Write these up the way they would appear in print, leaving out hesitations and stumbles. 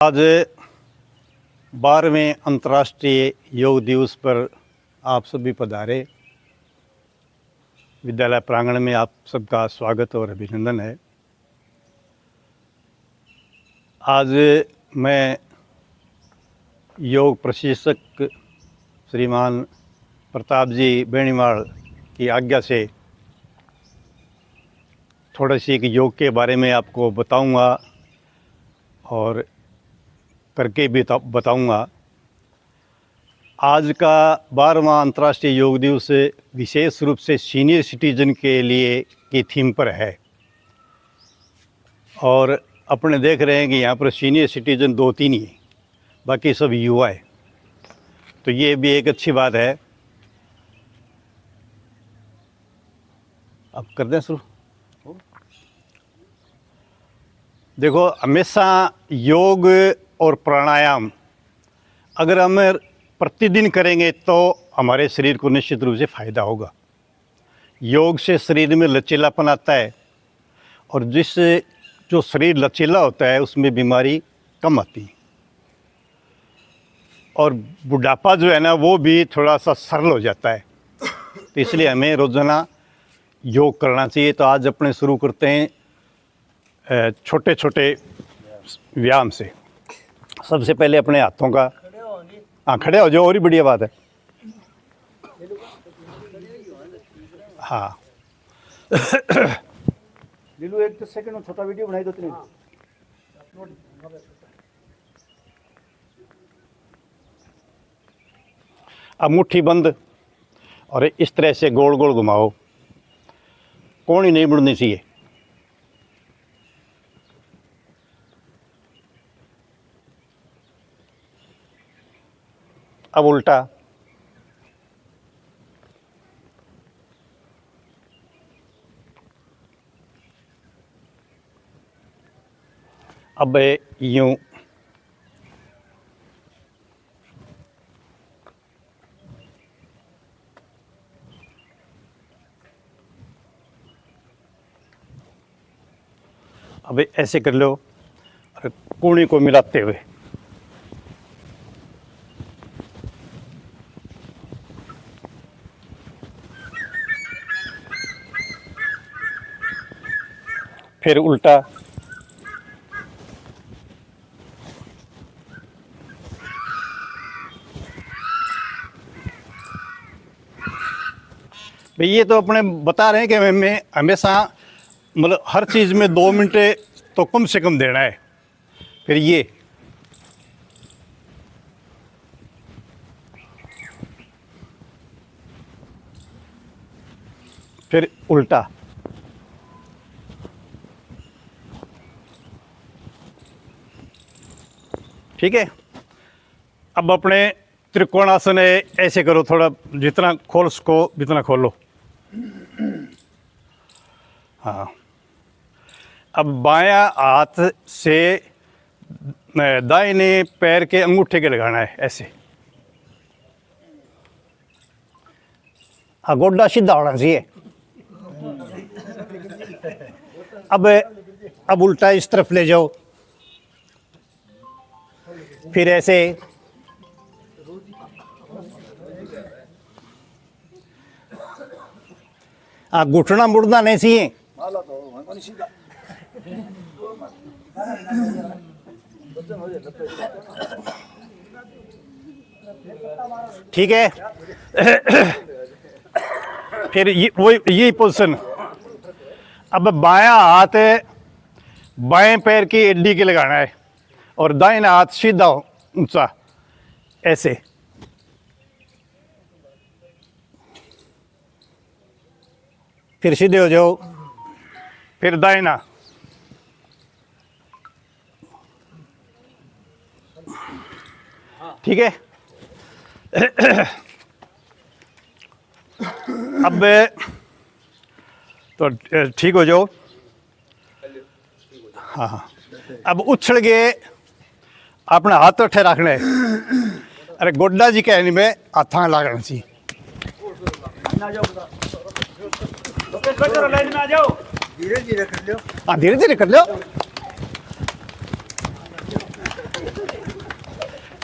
आज 12वें अंतर्राष्ट्रीय योग दिवस पर आप सभी पधारे। विद्यालय प्रांगण में आप सबका स्वागत और अभिनंदन है। आज मैं योग प्रशिक्षक श्रीमान प्रताप जी बेनीवाल की आज्ञा से थोड़ा सी योग के बारे में आपको बताऊंगा और करके भी बताऊंगा। आज का 12वां अंतर्राष्ट्रीय योग दिवस विशेष रूप से सीनियर सिटीजन के लिए की थीम पर है और अपने देख रहे हैं कि यहाँ पर सीनियर सिटीजन 2-3 ही, बाकी सब युवा है, तो ये भी एक अच्छी बात है। अब कर दें शुरू। देखो, हमेशा योग और प्राणायाम अगर हम प्रतिदिन करेंगे तो हमारे शरीर को निश्चित रूप से फ़ायदा होगा। योग से शरीर में लचीलापन आता है और जो शरीर लचीला होता है उसमें बीमारी कम आती है और बुढ़ापा जो है ना वो भी थोड़ा सा सरल हो जाता है। तो इसलिए हमें रोज़ाना योग करना चाहिए। तो आज अपने शुरू करते हैं छोटे छोटे व्यायाम से। सबसे पहले अपने हाथों का, हाँ खड़े हो जाओ, और ही बढ़िया बात है। हाँ लीलू एक सेकंड छोटा वीडियो बनाई दो तीन। अब मुट्ठी बंद और इस तरह से गोल गोल घुमाओ, कोहनी नहीं मुड़नी चाहिए। अब उल्टा, अब यूं, अब ऐसे कर लो और कोहनी को मिलाते हुए। फिर उल्टा, भाई ये तो अपने बता रहे हैं कि हमें हमेशा मतलब हर चीज़ में 2 मिनट तो कम से कम देना है। फिर ये, फिर उल्टा, ठीक है। अब अपने त्रिकोणासन है, ऐसे करो, थोड़ा जितना खोल सको जितना खोलो। हाँ, अब बायां हाथ से दाहिने पैर के अंगूठे के लगाना है ऐसे। हाँ, गोड्डा सीधा होना चाहिए। अब उल्टा इस तरफ ले जाओ, फिर ऐसे, घुटना मुड़ना नहीं चाहिए। ठीक है। फिर यही पोजीशन। अब बायां हाथ बाएं पैर की एड़ी के लगाना है और दाहिना हाथ सीधा ऊंचा ऐसे। फिर सीधे हो जाओ, फिर दाहिना, ठीक है। अब तो ठीक हो जाओ। हाँ हाँ, अब उछल गए, अपने हाथ अठे रखने। अरे गोड्डा जी कहने में हाथा लागना चाहिए। धीरे धीरे कर लो। हाँ, धीरे धीरे कर लो।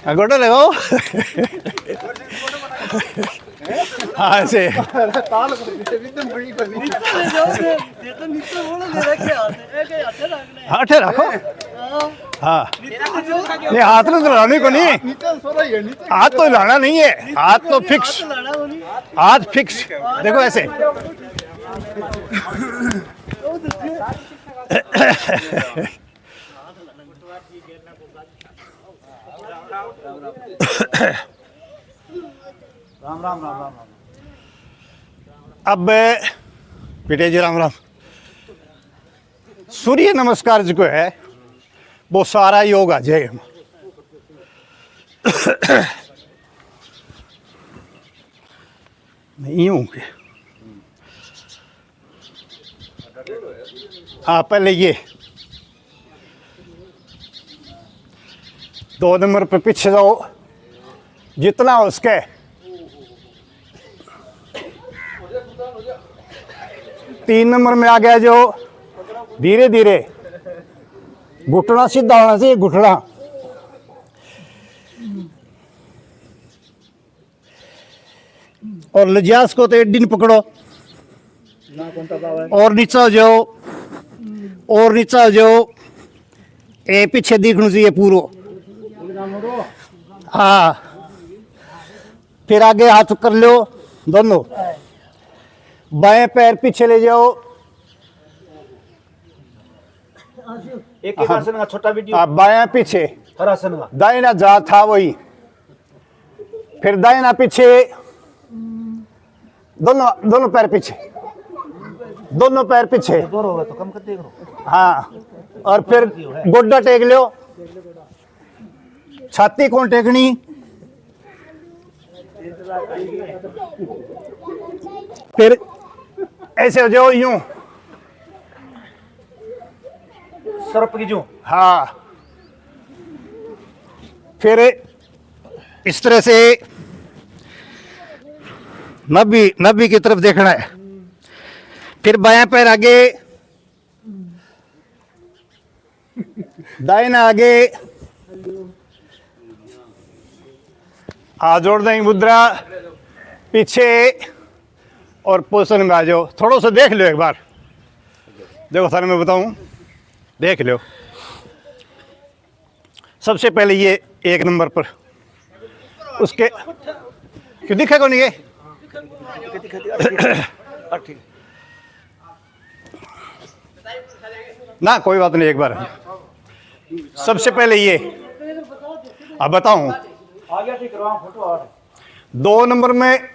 गोटा लगाओ हाँ ऐसे ताल एकदम बड़ी बनी हाँ ठे रखो हाँ नहीं हाथ तो लाने को नहीं नीचे सोरा ही है नीचे हाथ तो लाना नहीं है हाथ तो फिक्स हाथ फिक्स देखो ऐसे राम राम राम राम राम अब बेटे जी राम राम सूर्य नमस्कार जो है वो सारा योग आ जाएगा नहीं होंगे हाँ पहले ये 2 नंबर पे पीछे जाओ जितना हो उसके 3 नंबर में आ गया जो धीरे धीरे घुटना सीधा होना चाहिए घुटना और लजास को तो एक दिन पकड़ो ना कौन सा पाव है और नीचा हो जाओ और नीचा हो जाओ ए पीछे दिखना चाहिए पूरो हाँ फिर आगे हाथ कर लो दोनों बाएं पैर पीछे ले जाओ एक एक आसन का छोटा वीडियो आप बायां पीछे हर आसन का दाहिना जा था वही फिर दाहिना पीछे दोनों दोनों पैर पीछे दोनों पैर पीछे दूर होगा तो कम कर देख लो हाँ और फिर गोड्डा टेक लो छाती कौन टेकनी फिर ऐसे हो जाओ यूं सर्प की जो हाँ फिर इस तरह से नब्बी की तरफ देखना है फिर बायां पैर आगे दाहिना आगे हाथ जोड़ देंगे मुद्रा पीछे और पोजिशन में आ जाओ थोड़ा सा देख लो एक बार देखो सर मैं बताऊं देख लो सबसे पहले ये 1 नंबर पर उसके क्यों दिखेगा नहीं ये ठीक ना कोई बात नहीं एक बार सबसे पहले ये अब बताऊं आ गया ठीक करवा फोटो आ 2 नंबर में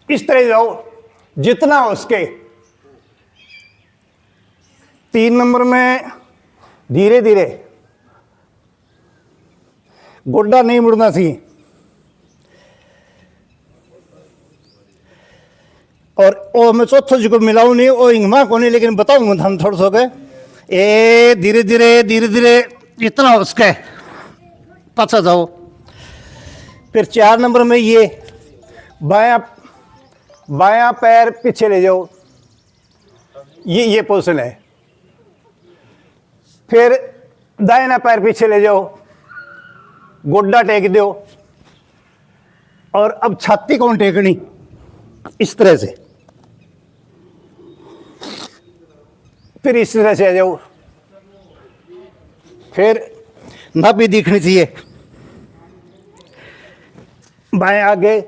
इस तरह जाओ जितना हो उसके 3 नंबर में धीरे धीरे गोड्डा नहीं मुड़ना सी और ओ मैं चौथो जी को मिलाऊं नहीं ओ इंगमा को नहीं लेकिन बताऊंगा हम थोड़ा सा ए धीरे धीरे इतना हो उसके पाछा जाओ फिर 4 नंबर में ये बायां पैर पीछे ले जाओ ये पोजीशन है फिर दाहिना पैर पीछे ले जाओ गोड्डा टेक दो और अब छाती कौन टेकनी इस तरह से फिर इस तरह से आ जाओ फिर नाभि दिखनी चाहिए बाएं आगे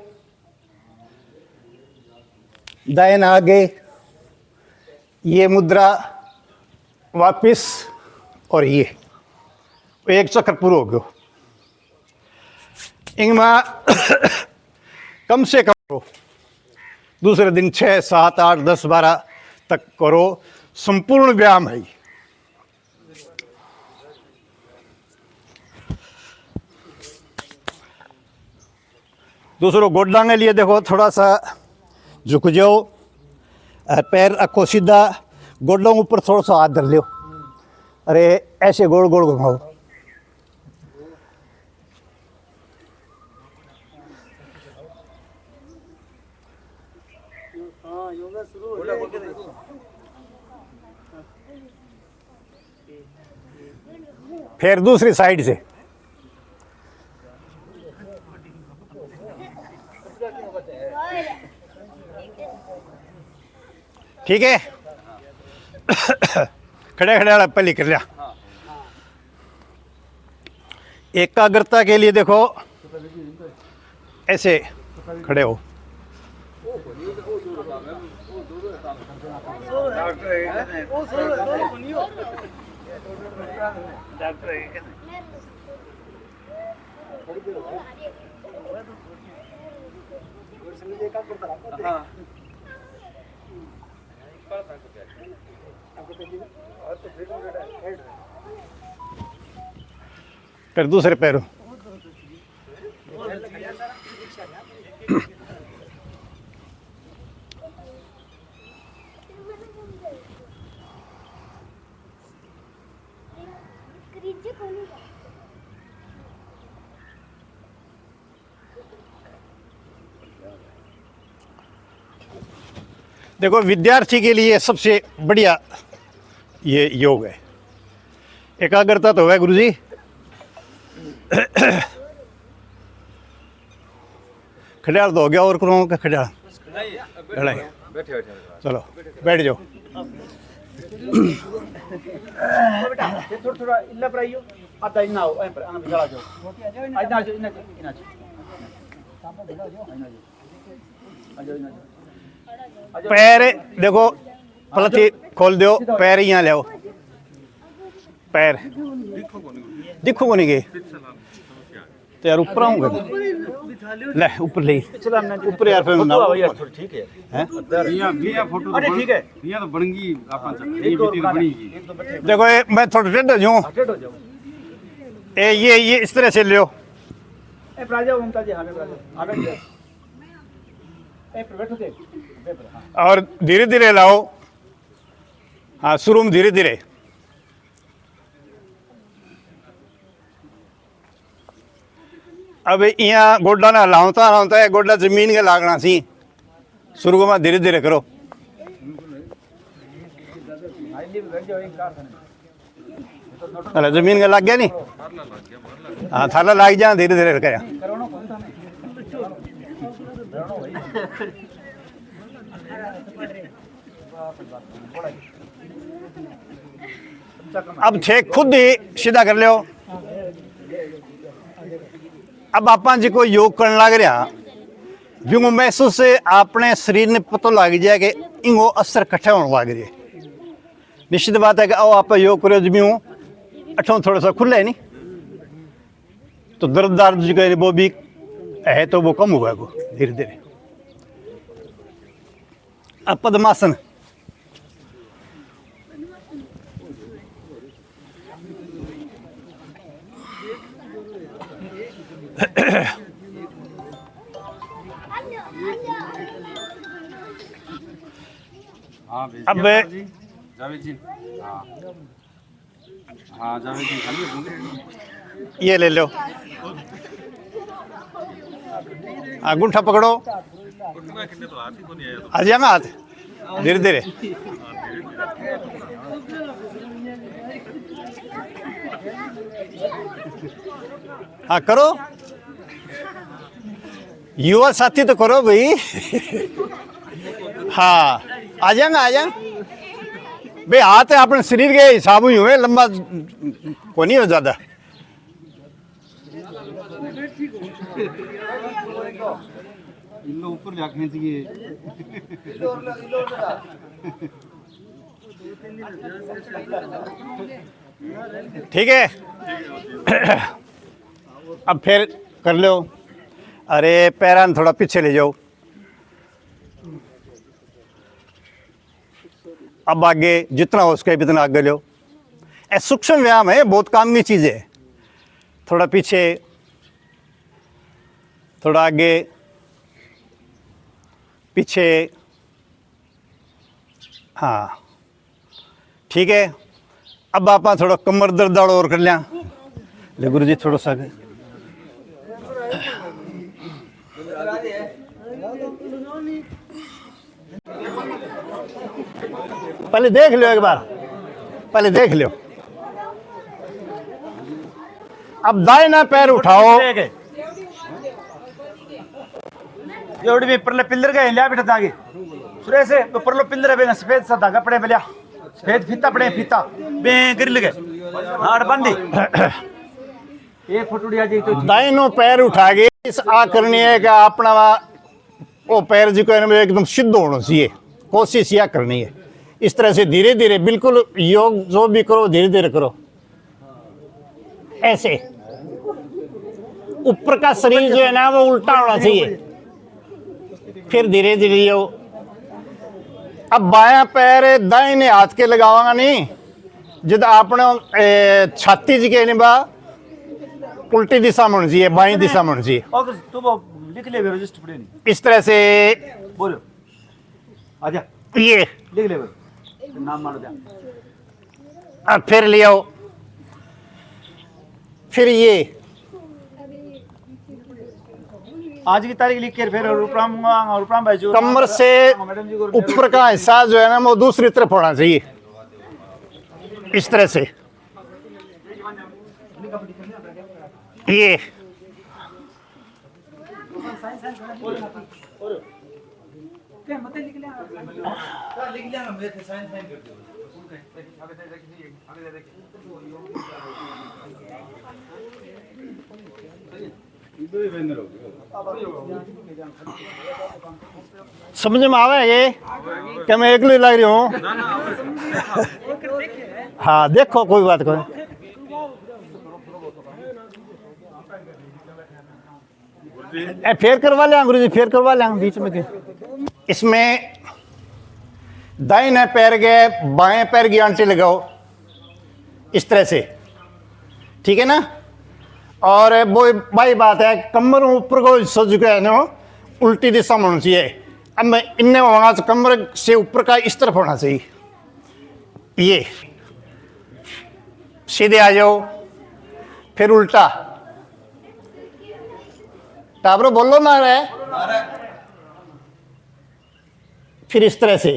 दाहिना आगे ये मुद्रा वापिस और ये एक चक्कर पूरा हो गया इनमें कम से कम करो दूसरे दिन 6, 7, 8, 10, 12 तक करो संपूर्ण व्यायाम है दूसरों गोड्डा के लिए देखो थोड़ा सा झुक जाओ पैर रखो सीधा गोड्डों ऊपर थोड़ा सा हाथ धर लो अरे ऐसे गोल गोल घुमाओ फिर दूसरी साइड से ठीक है। खड़े खड़े वाला पहले कर लिया। एकाग्रता के लिए देखो ऐसे खड़े हो। फिर दूसरे पैरों देखो विद्यार्थी के लिए सबसे बढ़िया ये योग है। एकाग्रता तो है गुरुजी। खड़ियाल तो हो गया और करो का खड़ियाल चलो बैठ जाओ। थोड़ा थोड़ा इल्ला पर आइयो आधा इना हो पर आना बिगड़ा जाओ इना जो इना इना पैर देखो पलथी खोल दो। पैर यहाँ ले पैर दिखो को नहीं गए तो यार ऊपर आऊंगा ले ऊपर ले ऊपर यार फिर ना ठीक है हैं ये फोटो अरे ठीक है ये तो बनगी अपन ये वीडियो बनेगी। देखो ये मैं थोड़ा टेढ़ जाऊं। हो जाओ ये इस तरह से लियो। ए प्राजा ममता जी हमें प्राजा आगे ए पर बैठो दे और धीरे धीरे लाओ। हाँ शुरू में धीरे धीरे। अब यहाँ गोडा ना लाउता लाउता है गोडा जमीन के लागना सी। शुरू में धीरे धीरे करो। अरे जमीन का लग गया नहीं। हाँ थाला लाग जा धीरे धीरे कर। अब छे खुद ही सीधा कर लो। अब आप जी को योग करने लग रहा जो महसूस से अपने शरीर ने पता लग जाए कि इनको असर कट्ठा होने लग रही है। निश्चित बात है कि आओ आप योग करो जब यूँ अठों थोड़ा सा खुला है नहीं तो दर्द जो वो भी है तो वो कम हुआ को धीरे धीरे। अब पद्मासन अब जावेद जी हाँ हाँ जावेद जी खाली ये ले लो। अंगूठा पकड़ो। आ जाए हाथ धीरे धीरे। हाँ करो युवा साथी तो करो भाई। हाँ आ जाएंगे आ जाएंगे भाई। हाथ अपने शरीर के हिसाब ही हुए लंबा को नहीं हो ज्यादा। ऊपर जा खींच गए। ठीक है। अब फिर कर लो। अरे पैरान थोड़ा पीछे ले जाओ। अब आगे जितना हो सके इतना आगे लो। ये सूक्ष्म व्यायाम है बहुत काम की चीज़ है। थोड़ा पीछे थोड़ा आगे पीछे। हाँ ठीक है। अब आप थोड़ा कमर दर्द और कर लिया ले गुरु जी थोड़ा सा पहले देख लो एक बार पहले देख लो। अब दाहिना पैर उठाओ। जोड़ी में परले पिल्लर गए लिया बेटा आगे सुरे से तो परलो पिल्लर बे सफेद सा धागा पड़े बेलिया सफेद फीता पड़े फीता बे गिर गए हाड़ बंदी एक फुटुड़िया जी तो दाहिनों पैर उठा के इस आ करनी है कि अपना वो पैर जी को एकदम सिद्ध होना चाहिए, कोशिश यह करनी है। इस तरह से धीरे धीरे बिल्कुल योग जो भी करो धीरे धीरे करो, ऐसे ऊपर का शरीर जो है ना वो उल्टा होना चाहिए, फिर धीरे धीरे यो। अब बायां पैर दाहिने हाथ के लगावांगा नहीं, जब आपने छाती जी के निभा उल्टी दिशा में होनी चाहिए, बाई दिशा में होनी चाहिए। और तू वो लिख ले रजिस्टर पड़े नहीं इस तरह से बोलो आजा ये लिख ले नाम मारो जा अब फिर ले आओ, फिर ये आज की तारीख लिख के फिर रूपराम भाई जो कमर से मैडम जी को ऊपर का हिस्सा जो है ना वो दूसरी तरफ होना चाहिए, इस तरह से ये समझ में आवे ये क्या मैं एक लग रही हूँ? हाँ देखो कोई बात कोई। फेर करवा लें गुरु जी, फेर करवा लें बीच में के। इसमें दाहिने पैर के बाएं पैर की आंटी लगाओ इस तरह से, ठीक है ना। और वो भाई बात है कमर ऊपर को सज गया है ना उल्टी दिशा में होना चाहिए। अब मैं इनने वहां से कमर से ऊपर का इस तरफ होना चाहिए, ये सीधे आ जाओ, फिर उल्टा टाबरो बोलो ना रे, फिर इस तरह से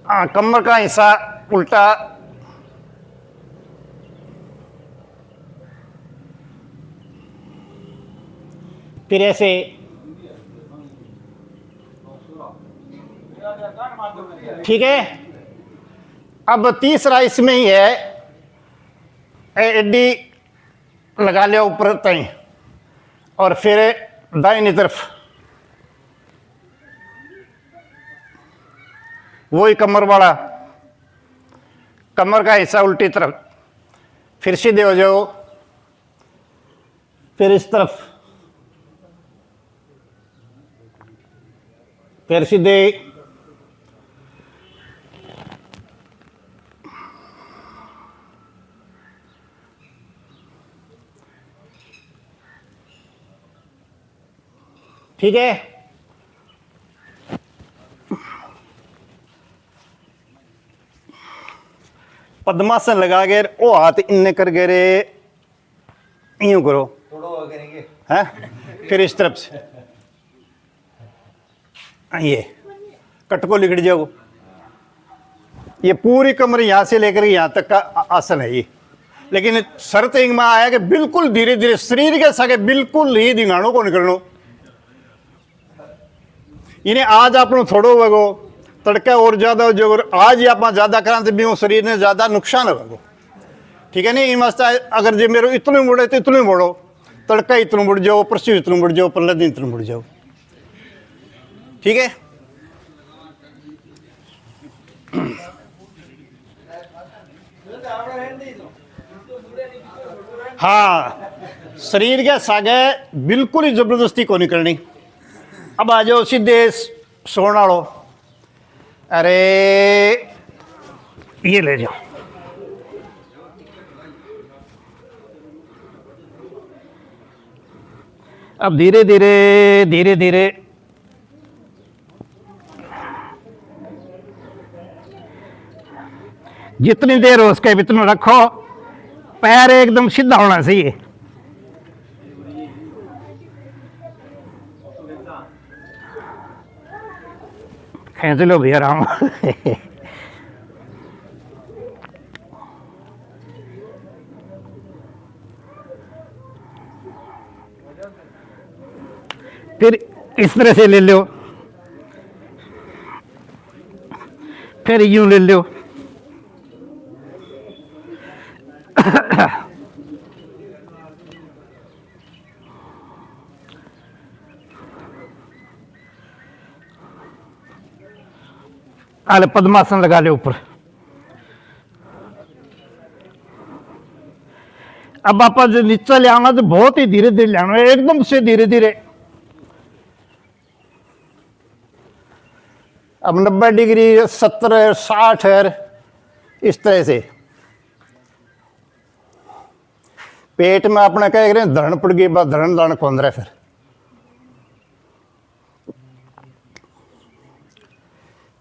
हाँ कमर का हिस्सा उल्टा, फिर ऐसे ठीक है। अब तीसरा इसमें ही है, एडी लगा लिया ऊपर तई और फिर दाहिनी तरफ वही कमर वाला, कमर का हिस्सा उल्टी तरफ, फिर सीधे हो जाओ, फिर इस तरफ, फिर सीधे, ठीक है। पद्मासन लगा के ओ हाथ इन्ने कर गे रे यूं करो है, फिर इस तरफ से ये कटको लिखट जाओ। ये पूरी कमर यहां से लेकर यहां तक का आसन है ये, लेकिन शर्त एक में आया कि बिल्कुल धीरे धीरे शरीर के सके बिल्कुल ही दिंगाणों को निकलनो। इन्हें आज आप थोड़ो वगो तड़का और ज्यादा हो जो आज ही आप ज्यादा करा तो भी शरीर ने ज्यादा नुकसान होगा, ठीक है नहीं। इन वास्ते अगर जो मेरे इतने मुड़े तो इतने मुड़ो, तड़का इतना मुड़ जाओ, परसों इतना मुड़ जाओ, पल्ले दिन इतना मुड़ जाओ, ठीक है। हाँ शरीर के सागे बिल्कुल ही जबरदस्ती को नहीं करनी। अब आ जाओ सीधे सोना लो, अरे ये ले जाओ, अब धीरे धीरे धीरे धीरे जितनी देर हो उसके इतना रखो, पैर एकदम सीधा होना चाहिए। खींच लो भैया आराम फिर इस तरह से ले लो, फिर यूं ले लो। आले पद्मासन लगा ले ऊपर। अब आप जो नीचे ले आना तो बहुत ही धीरे धीरे ले आना, एकदम से धीरे धीरे। अब 90 डिग्री 70 60 है, इस तरह से पेट में अपने कह रहे धरण पड़ गई, बस धरण दान कौन रहे। फिर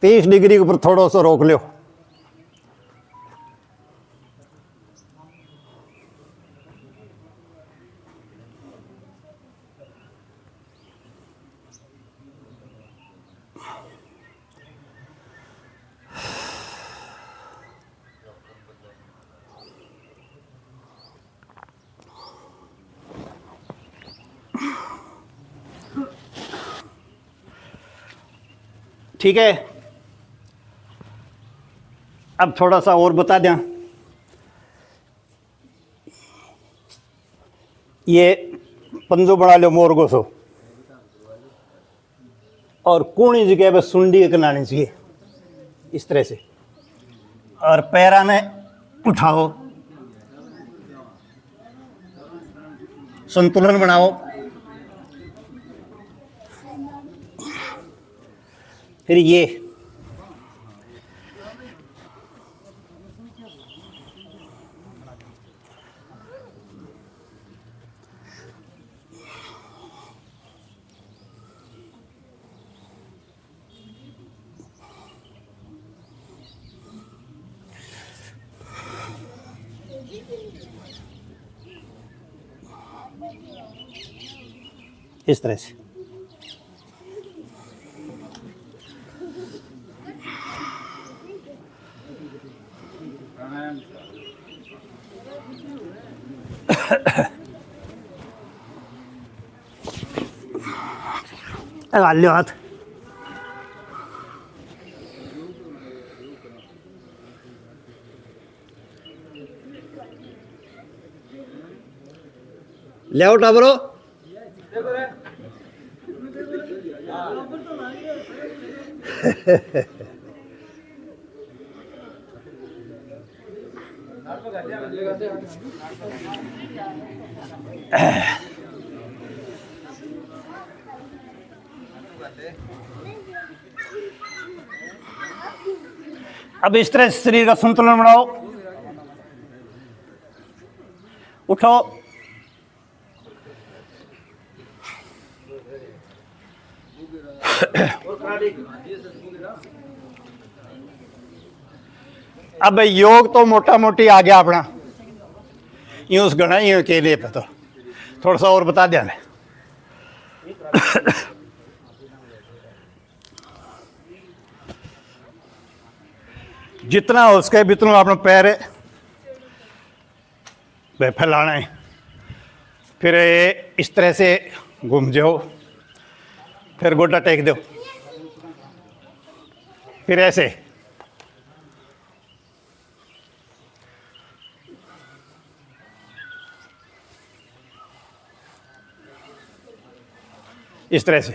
30 डिग्री के ऊपर थोड़ा सा रोक लो। ठीक है, अब थोड़ा सा और बता दें। ये पंजो बना लो मोरगो सो, और कूणी जगह पे सुंडी बनानी चाहिए इस तरह से, और पैरा ने उठाओ, संतुलन बनाओ। फिर ये इस तरह से। लगा लो हाथ। ले आओ टाबरो। अब इस तरह शरीर का संतुलन बनाओ, उठो, अब योग तो मोटा मोटी आ गया अपना, यूं उस गणा ही के लिए तो थोड़ा सा और बता दिया। जितना हो सके जितना अपना पैर फैलाना है, फिर इस तरह से घूम जाओ, फिर गोटा टेक दो, फिर ऐसे इस तरह से।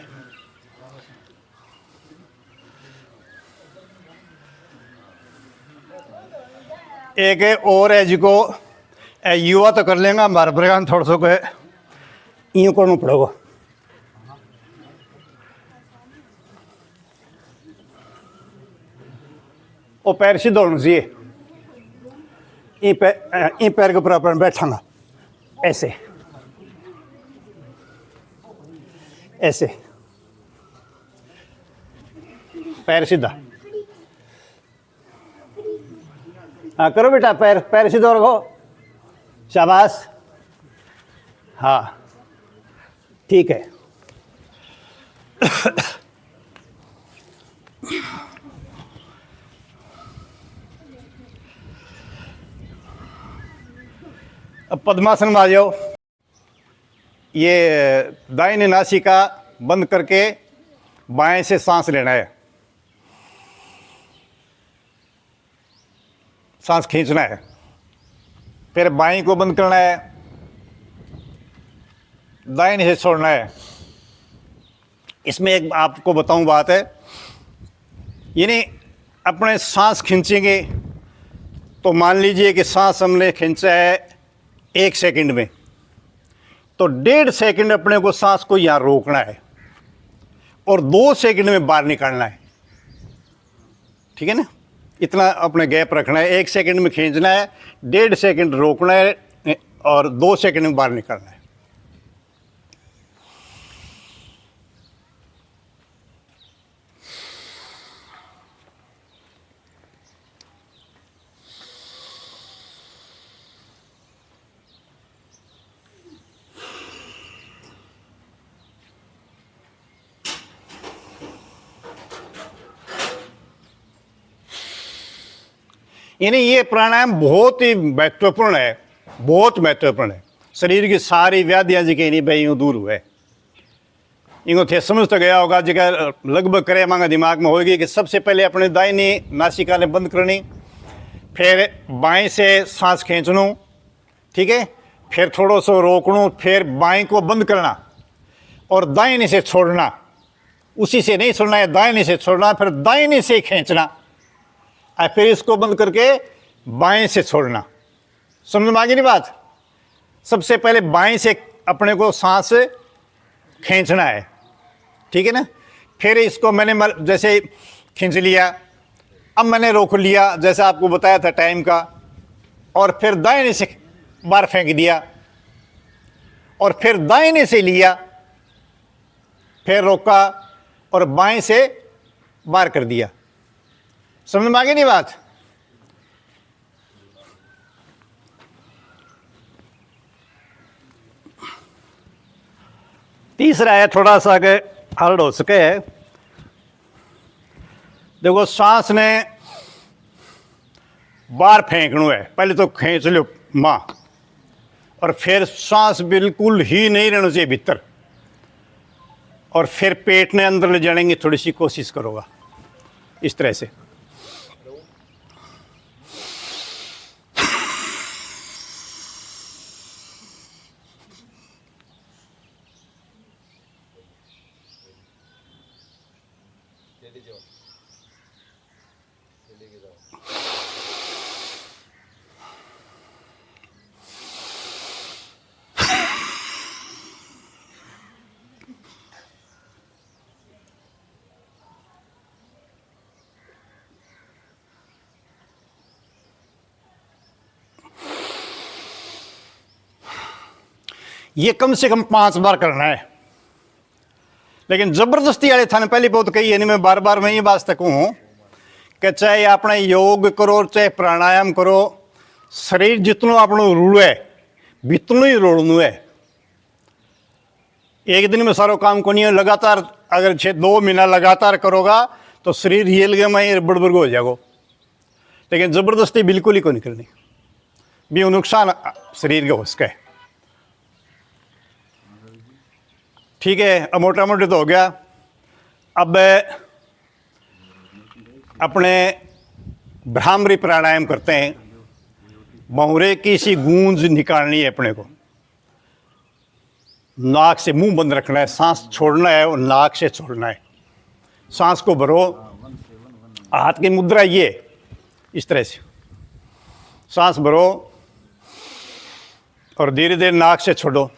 एक और है जिको युवा तो कर लेंगे, हमारे बरगान थोड़ा सा यूँ करना पड़ेगा। वो पैर सीधा होना चाहिए, इन पैर के ऊपर अपन बैठांगा ऐसे ऐसे, पैर सीधा। हाँ करो बेटा, पैर पैर सीधा रखो, शाबाश, हाँ ठीक है। अब पद्मासन में आ जाओ। ये दाहिनी नासिका बंद करके बाएं से सांस लेना है, सांस खींचना है, फिर बाएं को बंद करना है, दाहिने से छोड़ना है। इसमें एक आपको बताऊं बात है, यानी अपने सांस खींचेंगे तो मान लीजिए कि सांस हमने खींचा है 1 सेकंड में, तो 1.5 सेकंड अपने को सांस को यहाँ रोकना है और 2 सेकंड में बाहर निकालना है। ठीक है ना, इतना अपने गैप रखना है। 1 सेकंड में खींचना है, 1.5 सेकंड रोकना है और 2 सेकंड में बाहर निकालना है। यानी ये प्राणायाम बहुत ही महत्वपूर्ण है, बहुत महत्वपूर्ण है। शरीर की सारी व्याधियां जी नहीं भाई यूँ दूर हुए, इनको थे समझ तो गया होगा जगह लगभग करे मांगा दिमाग में होगी कि सबसे पहले अपने दाहिनी नासिका ने बंद करनी, फिर बाएं से सांस खींचनू, ठीक है, फिर थोड़ा सा रोकनू, फिर बाएं को बंद करना और दाहिने से छोड़ना। उसी से नहीं छोड़ना है, दाहिने से छोड़ना, फिर दाहिने से खींचना और फिर इसको बंद करके बाएं से छोड़ना। समझ में आ गई नहीं बात? सबसे पहले बाएं से अपने को सांस खींचना है, ठीक है ना, फिर इसको मैंने जैसे खींच लिया, अब मैंने रोक लिया जैसे आपको बताया था टाइम का, और फिर दाहिने से बाहर फेंक दिया और फिर दाहिने से लिया, फिर रोका और बाएं से बाहर कर दिया। समझ में आ गई नहीं बात? तीसरा है, थोड़ा सा आगे हार्ड हो सके है। देखो सांस ने बाहर फेंकनू है, पहले तो खींच लो माँ, और फिर सांस बिल्कुल ही नहीं रहना चाहिए भीतर, और फिर पेट ने अंदर ले जाने की थोड़ी सी कोशिश करोगा इस तरह से। ये कम से कम 5 बार करना है, लेकिन जबरदस्ती वाले थाने पहली बहुत कही है, नहीं मैं बार बार मैं ये बात तक हूँ कि चाहे आपने योग करो चाहे प्राणायाम करो, शरीर जितनो अपनो रूड़े बितनो ही रोड़नू है। एक दिन में सारो काम को नहीं है, लगातार अगर 2 महीना लगातार करोगा तो शरीर हिल गया मैं बड़बड़ हो जाएगा, लेकिन ज़बरदस्ती बिल्कुल ही को नहीं करनी, भी नुकसान शरीर के हो सके। ठीक है, अब मोटा मोटी तो हो गया। अब अपने भ्रामरी प्राणायाम करते हैं। बहुरे की सी गूंज निकालनी है अपने को, नाक से मुंह बंद रखना है, सांस छोड़ना है और नाक से छोड़ना है। सांस को भरो, हाथ की मुद्रा ये इस तरह से सांस भरो और धीरे धीरे नाक से छोड़ो।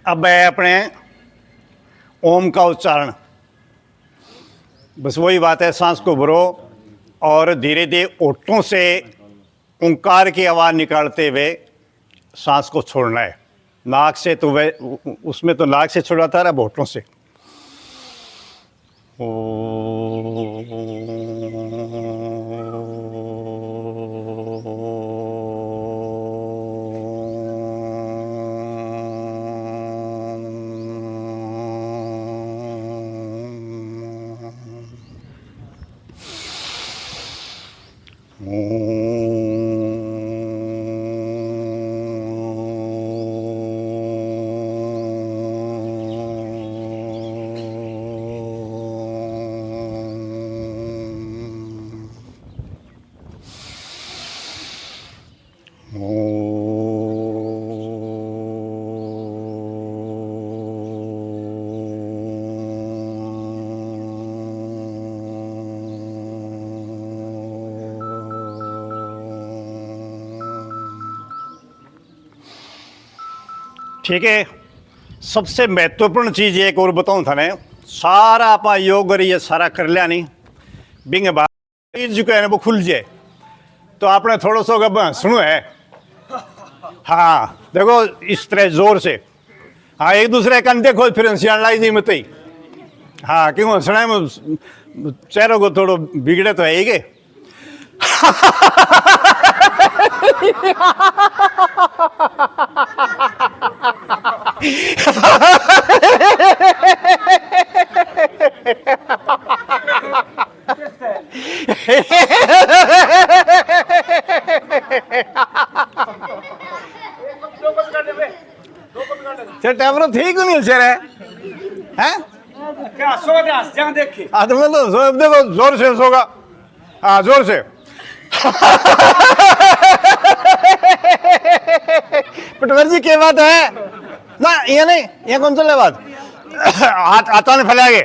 अब है अपने ओम का उच्चारण। बस वही बात है, सांस को भरो और धीरे धीरे ओठों से ओंकार की आवाज़ निकालते हुए सांस को छोड़ना है। नाक से तो वे उसमें तो नाक से छोड़ा था, अब होठों से। ठीक है। सबसे महत्वपूर्ण चीज़ एक और बताऊँ थाने, सारा आप योग करिए, सारा कर लिया नहीं बिंग बात जो है ना वो खुल जाए तो आपने थोड़ा सा अब सुनो है। हाँ देखो इस तरह जोर से, हाँ एक दूसरे कन देखो फिर सियाण लाई जी मत ही। हाँ क्यों हंसना में चेहरों को थोड़ो बिगड़े तो है ही के। टैमरो ठीक नहीं चेहरे हैं क्या सो जा जहां देखे तो मतलब देखो जोर से सोगा। हाँ जोर से। पटवर जी क्या बात है ना, ये नहीं ये कौन सा बात हाथ हाथों ने फैलाए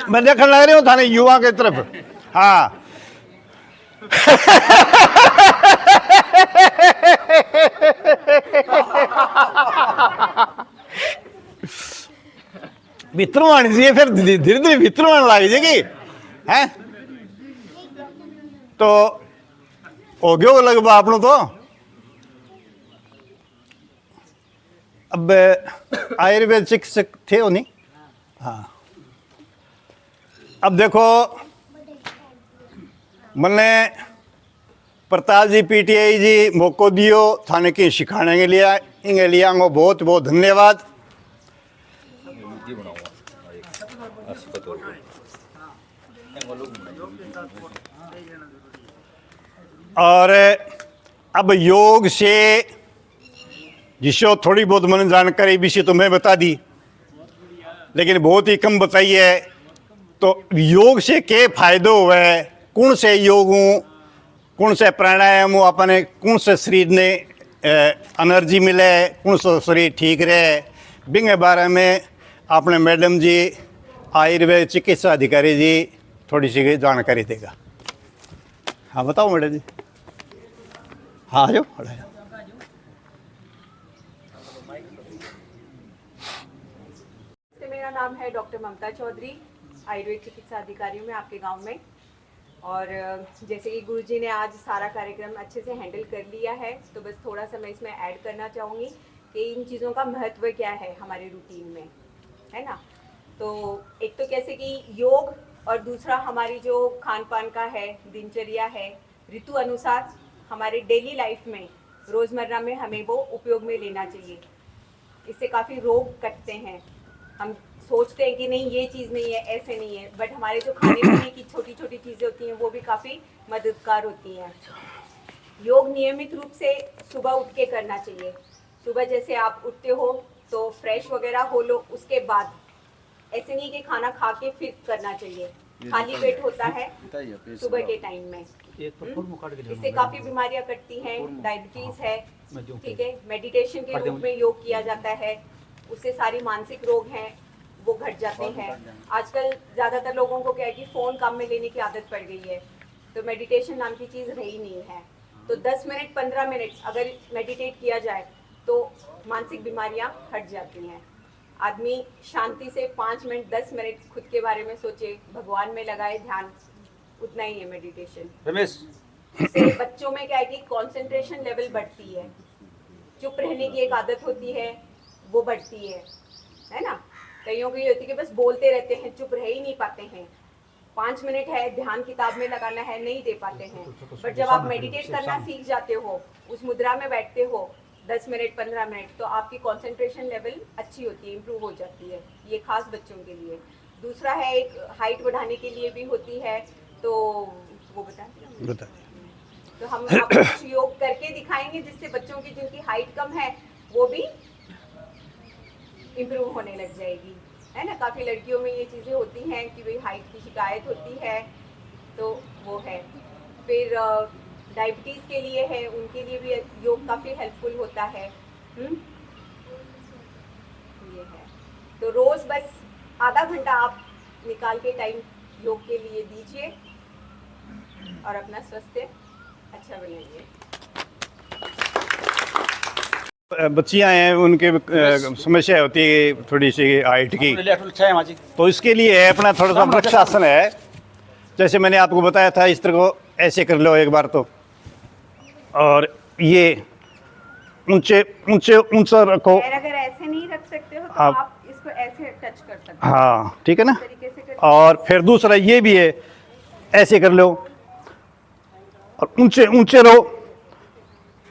मैं देखने लग रही हूँ थाने युवा के तरफ। हाँ भीतर आनी चाहिए, फिर धीरे धीरे भीतर आने लग जाएगी हैं। तो हो गया लगभग आपनों तो। अब आयुर्वेद चिकित्सक थे वो नहीं। हाँ अब देखो मैंने प्रताप जी पीटीआई जी मौको दियो थाने की सिखाने के लिए, इंगे लिए आपको बहुत बहुत धन्यवाद। और अब योग से जिसको थोड़ी बहुत मैंने जानकारी भी तो मैं बता दी, लेकिन बहुत ही कम बताई है। तो योग से क्या फायदे हुए, कौन से योग हूँ, कौन से प्राणायाम हूँ, अपने कौन से शरीर ने एनर्जी मिले, कौन सा शरीर ठीक रहे, बिंग बारे में अपने मैडम जी आयुर्वेद चिकित्सा अधिकारी जी थोड़ी सी जानकारी देगा। हाँ बताओ मैडम जी। हाँ आ जाओ। मेरा नाम है डॉक्टर ममता चौधरी, आयुर्वेद चिकित्सा अधिकारी हूँ मैं आपके गांव में। और जैसे कि गुरुजी ने आज सारा कार्यक्रम अच्छे से हैंडल कर लिया है, तो बस थोड़ा सा मैं इसमें ऐड करना चाहूँगी कि इन चीज़ों का महत्व क्या है हमारे रूटीन में, है ना। तो एक तो कैसे कि योग, और दूसरा हमारी जो खान पान का है, दिनचर्या है, ऋतु अनुसार हमारे डेली लाइफ में रोज़मर्रा में हमें वो उपयोग में लेना चाहिए। इससे काफ़ी रोग कटते हैं। हम सोचते हैं कि नहीं ये चीज़ नहीं है, ऐसे नहीं है, बट हमारे जो खाने पीने की छोटी छोटी चीज़ें होती हैं वो भी काफ़ी मददगार होती हैं। योग नियमित रूप से सुबह उठ के करना चाहिए। सुबह जैसे आप उठते हो तो फ्रेश वगैरह हो लो, उसके बाद ऐसे नहीं कि खाना खा के फिर करना चाहिए, खाली पेट होता है सुबह के टाइम में। इससे काफ़ी बीमारियां कटती हैं, डायबिटीज़ है, ठीक है। मेडिटेशन के रूप में योग किया जाता है, उससे सारी मानसिक रोग हैं वो घट जाते हैं। आजकल ज़्यादातर लोगों को क्या है कि फ़ोन काम में लेने की आदत पड़ गई है, तो मेडिटेशन नाम की चीज़ रही नहीं है। तो 10 मिनट 15 मिनट अगर मेडिटेट किया जाए तो मानसिक बीमारियां हट जाती हैं। आदमी शांति से 5 मिनट 10 मिनट खुद के बारे में सोचे, भगवान में लगाए ध्यान, उतना ही है मेडिटेशन। रमेश इससे बच्चों में क्या है कि कंसंट्रेशन लेवल बढ़ती है, चुप रहने की एक आदत होती है वो बढ़ती है ना। कईयों को ये होती है कि बस बोलते रहते हैं, चुप रह ही नहीं पाते हैं। 5 मिनट है ध्यान किताब में लगाना है, नहीं दे पाते हैं। बट जब आप मेडिटेट करना सीख जाते हो, उस मुद्रा में बैठते हो 10 मिनट 15 मिनट, तो आपकी कंसंट्रेशन लेवल अच्छी होती है, इम्प्रूव हो जाती है। ये खास बच्चों के लिए। दूसरा है एक हाइट बढ़ाने के लिए भी होती है, तो वो बताएं। तो हम आपको कुछ योग करके दिखाएंगे जिससे बच्चों की जिनकी हाइट कम है वो भी इम्प्रूव होने लग जाएगी, है ना। काफ़ी लड़कियों में ये चीज़ें होती हैं कि भाई हाइट की शिकायत होती है, तो वो है। फिर डायबिटीज़ के लिए है, उनके लिए भी योग काफ़ी हेल्पफुल होता है। ये है, तो रोज़ बस आधा घंटा आप निकाल के टाइम योग के लिए दीजिए और अपना स्वास्थ्य अच्छा बनाइए। बच्चियां हैं, उनके समस्या होती है थोड़ी सी हाइट की, तो इसके लिए है अपना थोड़ा सा वृक्षासन है। जैसे मैंने आपको बताया था, इस तरह को ऐसे कर लो एक बार तो, और ये ऊंचे ऊंचे ऊंचा रखो। अगर ऐसे नहीं रख सकते हो तो आप इसको ऐसे टच कर सकते हो। हाँ ठीक है ना। तरीके से और फिर दूसरा ये भी है, ऐसे कर लो और ऊंचे ऊंचे रहो।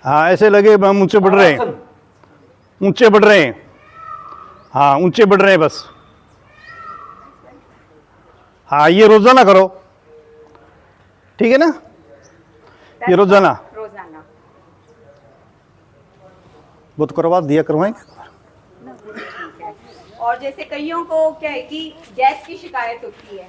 हाँ ऐसे लगे हम ऊंचे बढ़ रहे हैं, ऊंचे बढ़ रहे हैं। हाँ ऊंचे बढ़ रहे हैं बस। हाँ ये रोजाना करो, ठीक है ना। ये रोजाना रोजाना वो तो करवा दिया, करवाएंगे। और जैसे कईयों को क्या है कि गैस की शिकायत होती है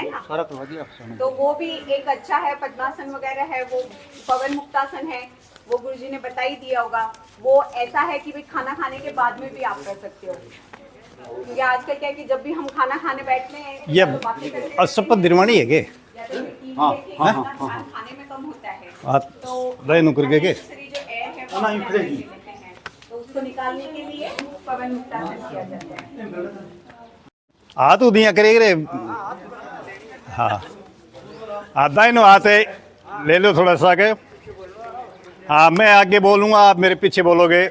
ना, सारा करवा दिया। तो वो भी एक अच्छा है। पद्मासन वगैरह है, वो पवन मुक्तासन है, वो गुरुजी ने बता ही दिया होगा। वो ऐसा है कि भाई खाना खाने के बाद में भी आप कर सकते हो, क्योंकि आजकल क्या है कि जब भी हम खाना खाने बैठते हैं ये तो बातें करते हैं, शपथ दिलवानी है के या तो टीवी देखें, खाने में कम होता है, हाथ तो रहे नुकर के unnecessary जो एयर है वो अंदर ले लेते हैं, तो उसको निकालने के लिए पवन मुक्तासन किया जाता है। हाथ उदियाँ करेंगे। हाँ हाँ दाहिनो हाथ है, ले लो थोड़ा सा के। हाँ मैं आगे बोलूँगा, आप मेरे पीछे बोलोगे।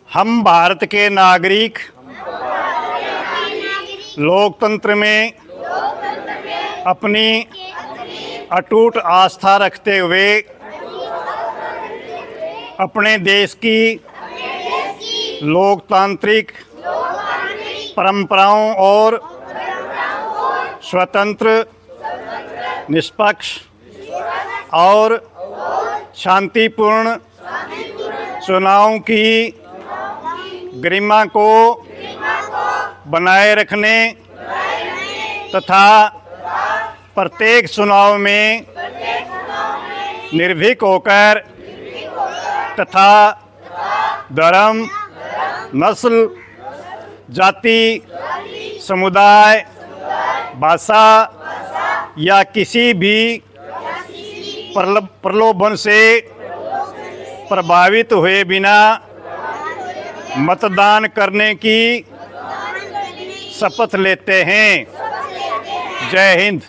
हम भारत के नागरिक लोकतंत्र में अपनी अटूट आस्था रखते हुए अपने देश की लोकतांत्रिक परंपराओं और स्वतंत्र, निष्पक्ष और शांतिपूर्ण चुनावों की गरिमा को बनाए रखने तथा प्रत्येक चुनाव में निर्भीक होकर तथा धर्म, नस्ल, जाति, समुदाय, भाषा या किसी भी प्रलोभन से प्रभावित हुए बिना मतदान करने की शपथ लेते हैं। जय हिंद।